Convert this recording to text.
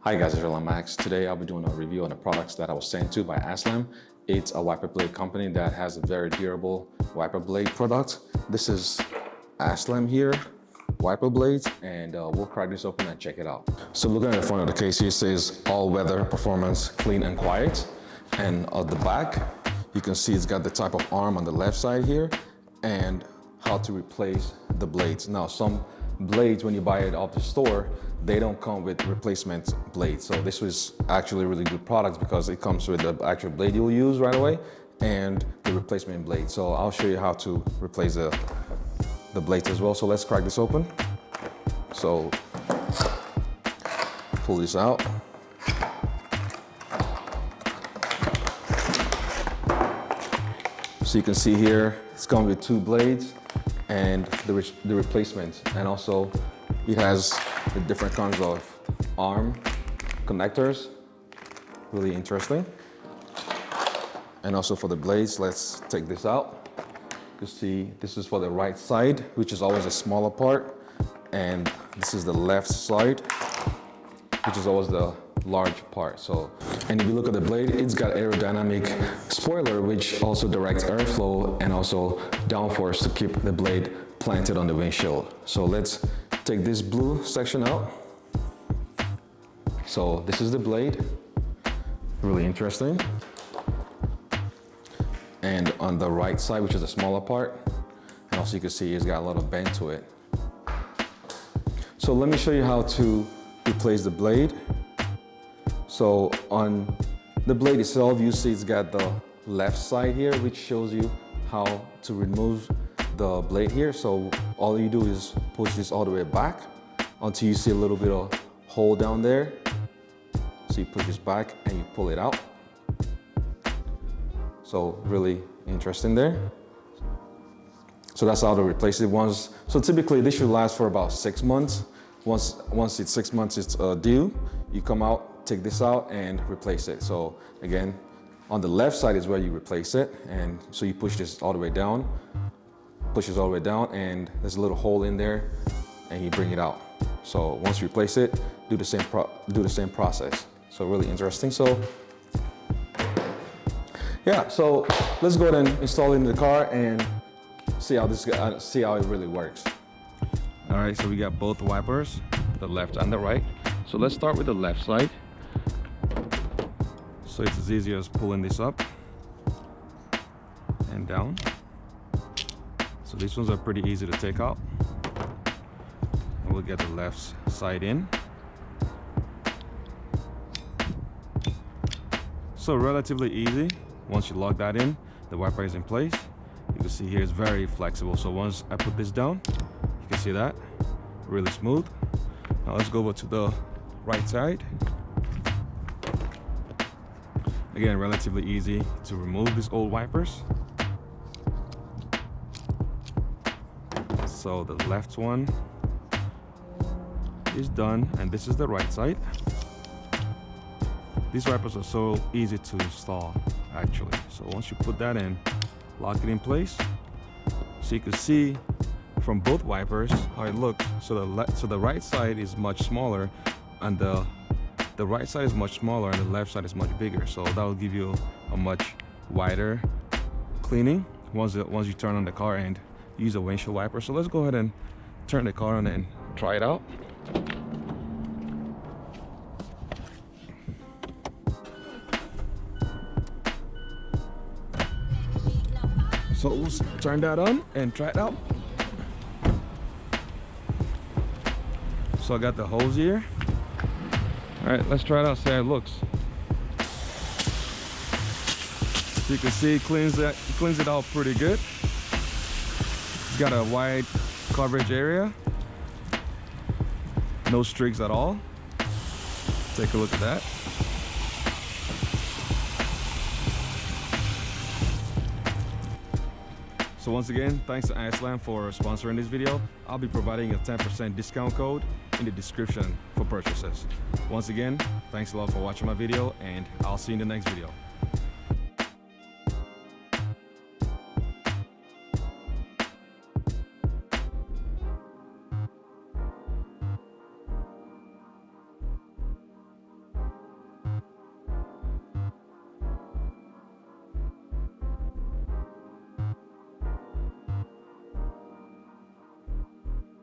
Hi guys, it's Redlinemaxx. Today I'll be doing a review on the products that I was sent to by Aslam. It's a wiper blade company that has a very durable wiper blade product. This is Aslam here, wiper blades, and we'll crack this open and check it out. So looking at the front of the case here, it says all-weather performance, clean and quiet. And at the back, you can see it's got the type of arm on the left side here and how to replace the blades. Now, some blades, when you buy it off the store, they don't come with replacement blades. So this was actually a really good product because it comes with the actual blade you'll use right away and the replacement blade. So I'll show you how to replace the blades as well. So let's crack this open. So pull this out. So you can see here, it's come with two blades and the replacement, and also it has the different kinds of arm connectors. Really interesting. And also for the blades, let's take this out. You can see this is for the right side, which is always a smaller part, and this is the left side, which is always the large part. So, and if you look at the blade, it's got aerodynamic spoiler, which also directs airflow and also downforce to keep the blade planted on the windshield. So let's take this blue section out. So this is the blade, really interesting. And on the right side, which is the smaller part, and also you can see it's got a lot of bend to it. So let me show you how to replace the blade. So on the blade itself, you see it's got the left side here, which shows you how to remove the blade here. So all you do is push this all the way back until you see a little bit of hole down there. So you push this back and you pull it out. So really interesting there. So that's how to replace it once. So typically this should last for about 6 months. Once it's 6 months, it's due, you come out, take this out and replace it. So again, on the left side is where you replace it. And so you push this all the way down, pushes all the way down, and there's a little hole in there and you bring it out. So once you replace it, do the same process. So really interesting. So yeah, so let's go ahead and install it in the car and see how it really works. All right, so we got both wipers, the left and the right. So let's start with the left side. So it's as easy as pulling this up and down. So these ones are pretty easy to take out. And we'll get the left side in. So relatively easy. Once you lock that in, the wiper is in place. You can see here it's very flexible. So once I put this down, you can see that, really smooth. Now let's go over to the right side. Again, relatively easy to remove these old wipers. So the left one is done, and this is the right side. These wipers are so easy to install, actually. So once you put that in, lock it in place. So you can see from both wipers how it looks. So the right side is much smaller, and the right side is much smaller, and the left side is much bigger. So that will give you a much wider cleaning once you turn on the car and use a windshield wiper. So let's go ahead and turn the car on and try it out. So let's turn that on and try it out. So I got the hose here. All right, let's try it out, see how it looks. So you can see it cleans it out pretty good. It's got a wide coverage area. No streaks at all. Take a look at that. So once again, thanks to Aslam for sponsoring this video. I'll be providing a 10% discount code in the description for purchases. Once again, thanks a lot for watching my video, and I'll see you in the next video.